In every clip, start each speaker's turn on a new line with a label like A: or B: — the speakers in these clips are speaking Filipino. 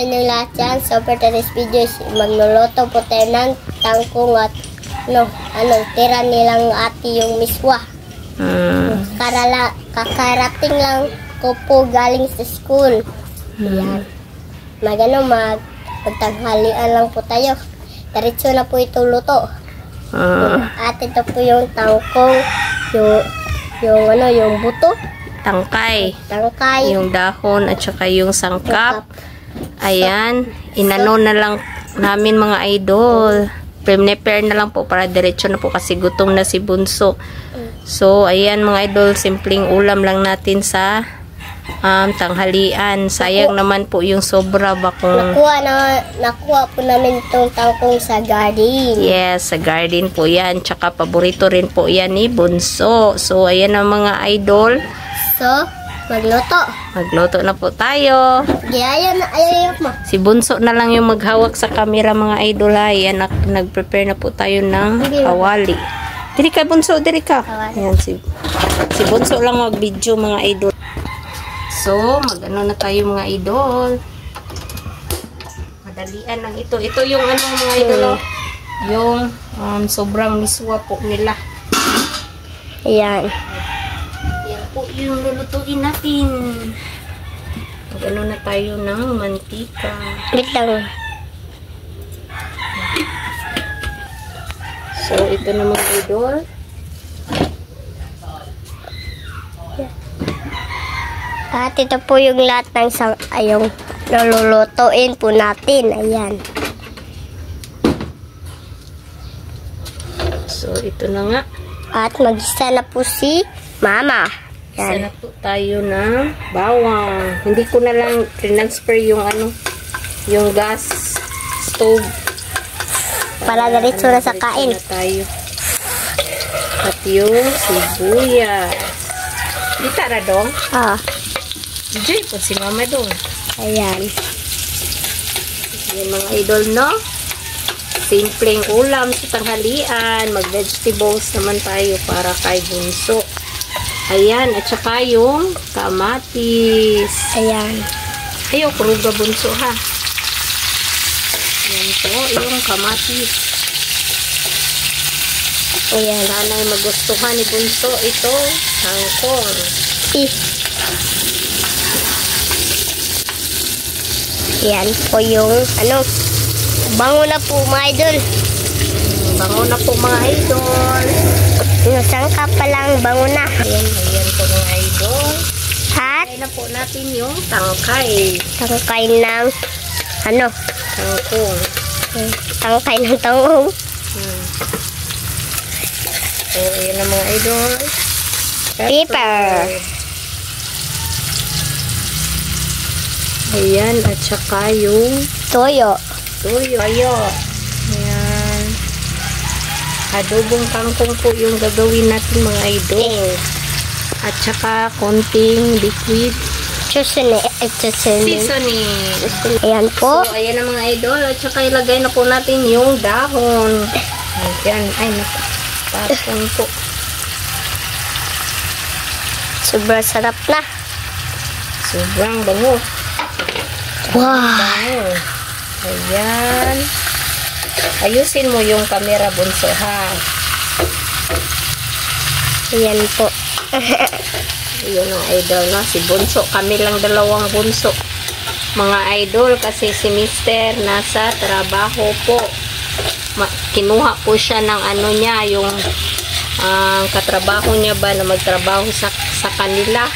A: inyong lahat yan. So, for today's video, magluluto po tayo ng tangkong at tira nilang ate yung miswa. Kakarating lang ko po galing sa school. Yan. Magtanghalian lang po tayo. Diretso na po ito luto. At ito po yung tangkong, yung buto.
B: Tangkay.
A: Tangkay.
B: Yung dahon at saka yung sangkap. Ayan. Inano na lang namin mga idol. Prepare na lang po para diretso na po kasi gutom na si Bunso. So, ayan mga idol. Simpleng ulam lang natin sa tanghalian. Sayang naman po yung sobra ba kung...
A: Nakuha po namin itong tangkong sa garden.
B: Yes, sa garden po yan. Tsaka paborito rin po yan ni Bunso. So, ayan ang mga idol.
A: So, magluto.
B: Magluto na po tayo.
A: Ayaw mo.
B: Si Bunso na lang yung maghawak sa camera mga idol. Ayan, nag-prepare na po tayo ng kawali. Diri ka Bunso, diri ka. Ayan, si Bunso lang mag-video mga idol. So, mag-ano na tayo mga idol. Madalian lang ito. Ito yung mga idol. Yung sobrang miswa po nila.
A: Ayan.
B: Yan po yung lulutuin natin. Mag-ano na tayo ng mantika.
A: Wait lang.
B: So, ito na mga idol.
A: At ito po yung lahat ng yung nalulutuin po natin. Ayan.
B: So, ito na nga.
A: At mag-isa na po si Mama.
B: Isa na po tayo ng bawang. Hindi ko na lang transfer yung yung gas stove.
A: Para diretso na sa kain.
B: Tayo. At yung sibuyas. Dita na dong? Diyan po si Mama doon.
A: Ayan.
B: Yan mga idol, no? Simpleng ulam sa tanghalian. Mag-vegetables naman tayo para kay Bunso. Ayan. At saka yung kamatis.
A: Ayan.
B: Ayaw, kuruga Bunso, ha? Yan po, yung kamatis.
A: Ayan.
B: Sana'y magustuhan ni Bunso ito. Tangkong.
A: Yan po yung bango na po mga idol.
B: Bango na po mga idol.
A: Yung sangkap pa lang bango na.
B: Ayan po mga idol.
A: At
B: Ayan na po natin yung tangkay.
A: tangkay ng
B: Tangkong.
A: tangkay ng tangong.
B: So, ayan na mga idol.
A: Pepper.
B: Ayan, at saka yung
A: Toyo.
B: Ayo. Ayan. Adobong kangkong po yung gagawin natin mga idol. At saka konting liquid
A: Seasoning.
B: seasoning.
A: Ayan po.
B: So, ayan na mga idol. At saka ilagay na po natin yung dahon. Ayan. Ay, tapon po.
A: Sobrang sarap na.
B: Sobrang bango.
A: Wow.
B: Bango. Ayan. Ayusin mo yung camera Bunso, ha?
A: Ayan po.
B: Ayan ang idol, no? Si Bunso. Kami lang dalawang Bunso. Mga idol, kasi si Mister nasa trabaho po. Kinuha po siya ng niya, yung katrabaho niya ba na magtrabaho sa kanila.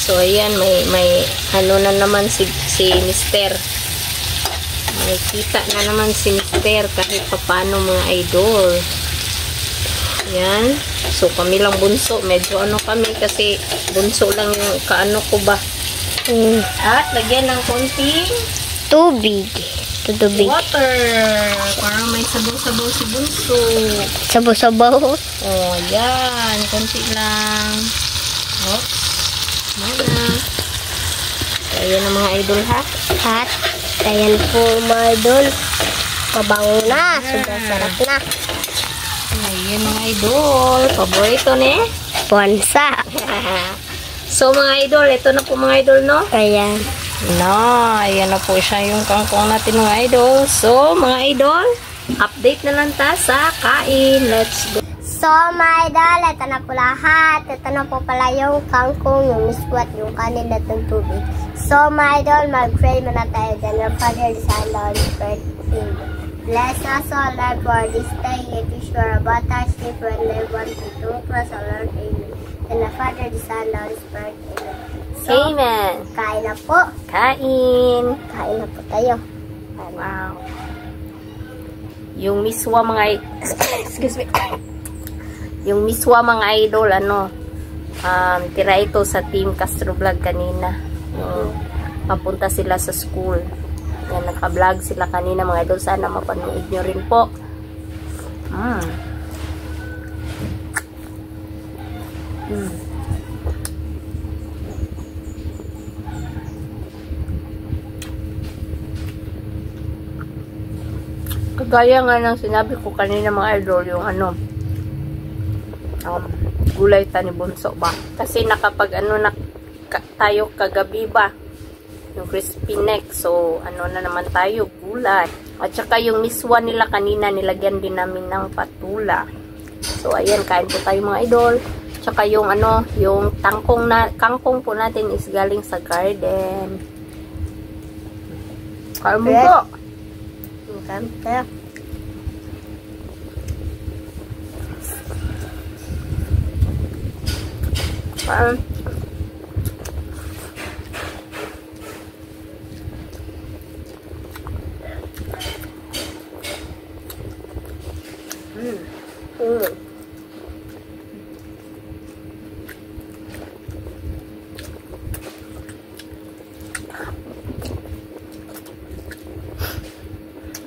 B: So, ayan, may na naman si Mister. May kita na naman si Mister kahit papano mga idol. Ayan. So, kami lang Bunso. Medyo kami kasi Bunso lang yung ko ba. At, lagyan ng konting
A: Tubig.
B: water. Parang may sabaw-sabaw si Bunso.
A: Sabaw-sabaw.
B: Oh, ayan. Konti lang. Oh. Mana. Ayan ang mga idol, ha?
A: At ayan po mga idol. Mabango na. Sobrang sarap na.
B: Ayan mga idol. Paborito ni
A: Puwansa.
B: So mga idol, ito na po mga idol, no?
A: Ayan.
B: Ayan na po siya yung kangkong natin mga idol. So mga idol, update na lang ta sa kain. Let's go.
A: So, mga idol, ito na po lahat. Ito na po pala yung kangkong, yung miskwat, yung kanin at yung tubig. So, mga idol, mag-pray muna tayo dyan. Our Father, the Son, Lord, Spirit, bless us all, Lord, for this day. If you sure about us, if we live one to two, cross our Lord, amen. And the Father, the Son, Lord, Spirit, amen. So,
B: Amen.
A: kain na po.
B: Kain.
A: Kain na po tayo.
B: Wow. Yung miswa mga excuse me. Yung miswa mga idol, tira ito sa Team Castro Vlog kanina. Papunta sila sa school. Yan, naka-vlog sila kanina mga idol. Sana mapanood nyo rin po. Kagaya nga ng sinabi ko kanina mga idol, yung gulay ta ni Bunso ba? Kasi tayo kagabi ba? Yung crispy neck. So, na naman tayo? Gulay. At saka yung miswa nila kanina, nilagyan din namin ng patula. So, ayan, kain po tayo mga idol. Tsaka yung yung kangkong po natin is galing sa garden. Kain mo po.
A: Kain tayo.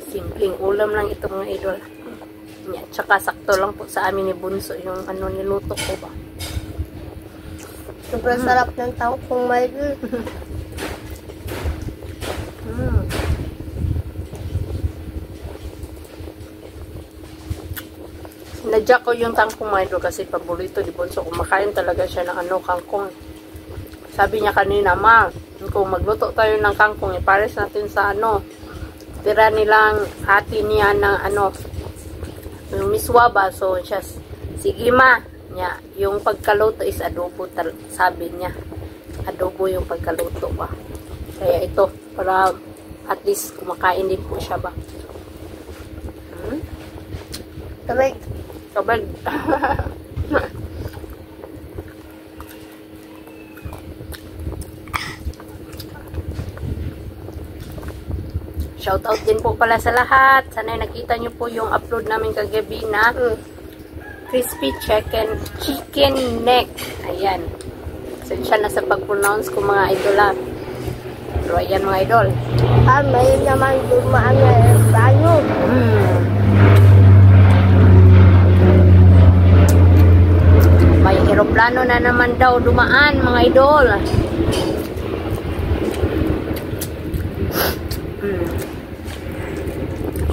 B: Simpleng ulam lang ito mga idol. Tsaka sakto lang po sa amin ni Bunso yung niluto ko ba.
A: Sobrang sarap ng tangkong my idol.
B: Sinadya ko yung tangkong my idol kasi paborito ni Bunso. Kumakain talaga siya ng kangkong. Sabi niya kanina, ma, kung magluto tayo ng kangkong, ipares natin sa tira nilang ate niya ng yung miswa ba. So, siya, sige ma, niya, yung pagkaluto is adobo, sabi niya. Adobo yung pagkaluto ba. Kaya ito, para at least kumakain din po siya ba.
A: Kabag.
B: Kabag. Shoutout din po pala sa lahat. Sana nakita nyo po yung upload namin kagabi na crispy chicken neck. Ayan. Sensya na sa pag-pronounce ko mga idol. Pero ayan mga idol.
A: May naman dumaan na bayo.
B: May aeroplano na naman daw dumaan mga idol.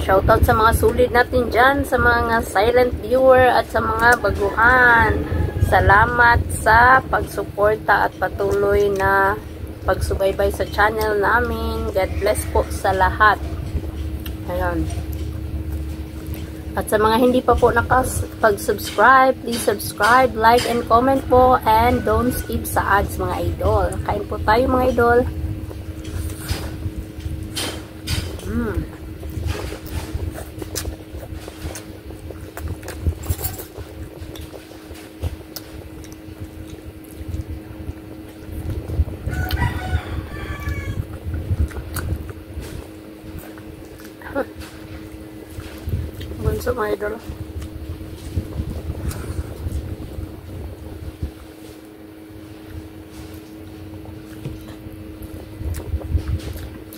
B: Shoutout sa mga sulit natin dyan, sa mga silent viewer at sa mga baguhan. Salamat sa pagsuporta at patuloy na pagsubaybay sa channel namin. God bless po sa lahat. Ayan. At sa mga hindi pa po nakapag-subscribe, please subscribe, like, and comment po. And don't skip sa ads mga idol. Kain po tayo mga idol. Bunso mga idol.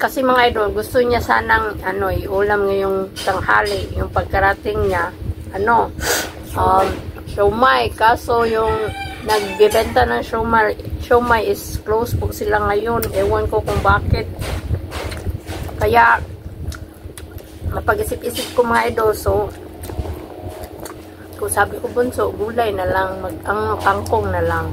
B: Kasi mga idol, gusto niya sanang iulam ngayong tanghali, yung pagkarating niya, siomai. Kaso yung nagbebenta ng siomai is close po sila ngayon. Ewan ko kung bakit. Kaya napag-isip-isip ko mga idol, so kung sabi ko Bunso, gulay na lang, ang kangkong na lang.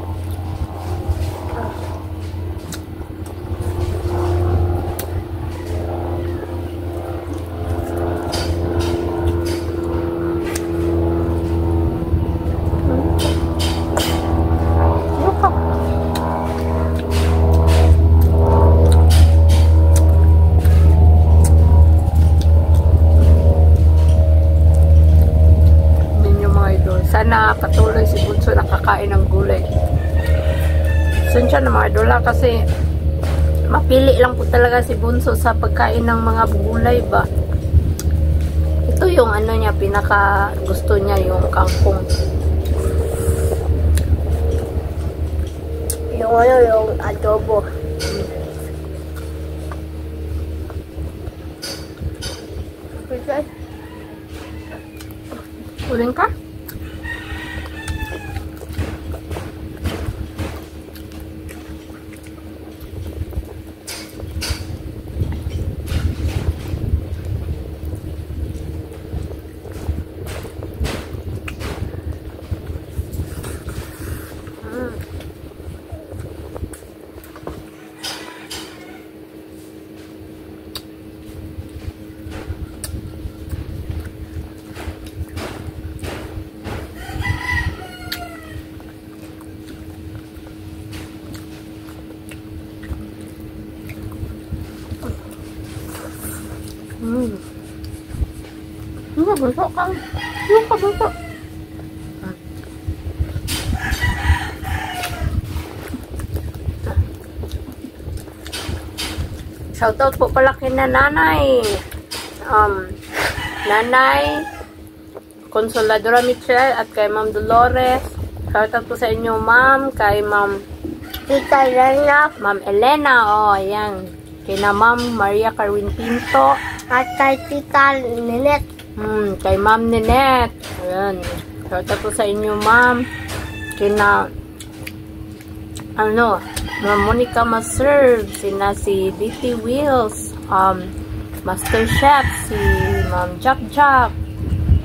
B: Pasensya na mga idol kasi mapili lang po talaga si Bunso sa pagkain ng mga gulay ba. Ito yung ano niya, pinaka gusto niya yung kangkong.
A: Yung ano, yung adobo.
B: Uling ka? Busok ka. Yung kabusok. Shoutout po pala kay Nanay. Nanay Consoladora Michelle at kay Ma'am Dolores. Shoutout po sa inyo, Ma'am. Kay Ma'am
A: Tita Elena.
B: Ma'am Elena. Oh, ayan. Kay na Ma'am Maria Carwin Pinto.
A: At kay Tita Ninette.
B: Kay Ma'am Ninette. Ayan. Shoutout po sa inyo, Ma'am. Kina Ma'am Monica Maserve, si DT Wheels, Master Chef, si Ma'am Jack,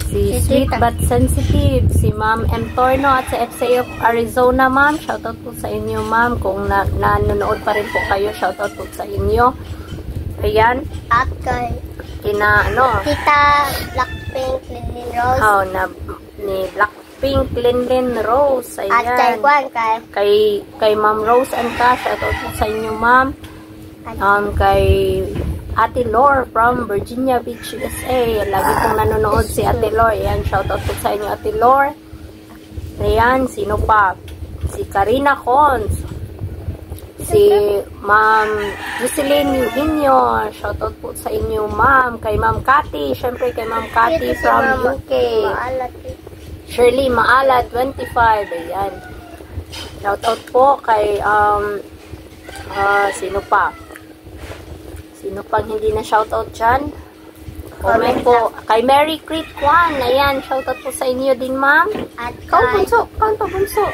B: si Sweet But Sensitive, si Ma'am M. Torno at sa FCA of Arizona, Ma'am. Shoutout po sa inyo, Ma'am. Kung nanonood pa rin po kayo, shoutout po sa inyo. Ayan.
A: At kay Tita Blackpink Lindin Rose.
B: Ni Blackpink Lindin Rose. Ayan.
A: At kay Juan,
B: kay Ma'am Rose and Cash. Shoutout po sa inyo, Ma'am. Kay Ate Lore from Virginia Beach, USA. Lagi pong nanonood si Ate Lore. Ayan, shoutout po sa inyo, Ate Lore. Ayan, sino pa? Si Karina Cons. Si Ma'am Jocelyn Eugenio. Shoutout po sa inyo, Ma'am. Kay Ma'am Cathy. Siyempre kay Ma'am Cathy from UK. Shirley Maala 25. Ayan. Shoutout po kay sino pa? Sino pang hindi na shoutout dyan? Comment po. Kay Mary Creek 1. Ayan. Shoutout po sa inyo din, Ma'am.
A: At
B: Bunso. Bunso.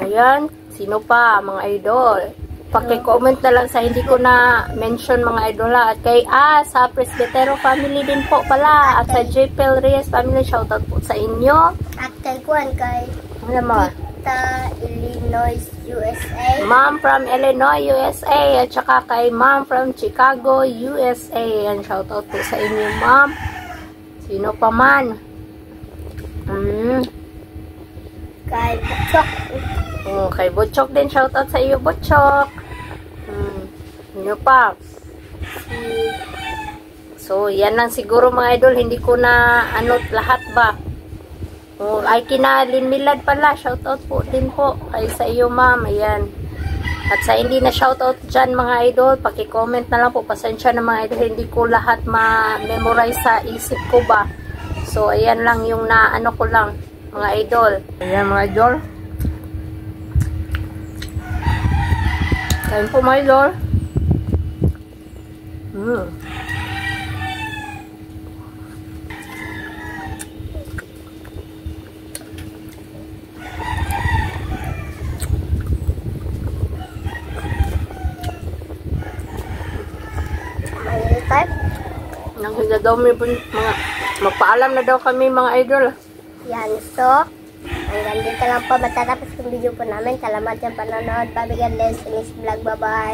B: Ayan. Sino pa? Mga idol. Paki-comment na lang sa hindi ko na mention mga idol. At kay sa Presbytero family din po pala. At sa JPL Reyes family. Shoutout po sa inyo.
A: At kay Juan, kay Tita Illinois, USA.
B: Ma'am from Illinois, USA. At saka kay Ma'am from Chicago, USA. Yan, shoutout po sa inyo, Ma'am. Sino pa man?
A: Kay Butchok.
B: Kay Butchok din, shoutout sa iyo, Butchok. Sino pa? So, yan lang siguro mga idol. Hindi ko na lahat ba? Ay kina Linmilad pala, shoutout po din po kay sa iyo, Ma'am. Ayan. At sa hindi na shoutout dyan mga idol, paki-comment na lang po. Pasensya na mga idol, hindi ko lahat ma-memorize sa isip ko ba. So ayan lang yung ko lang mga idol. Ayan mga idol. Ayan po mga idol. Nang daw magpaalam na daw kami mga idol.
A: Yan, so hanggang dito lang po matatapos yung video po namin. Salamat yung panonood. Pabigyan din sa next vlog. Bye bye.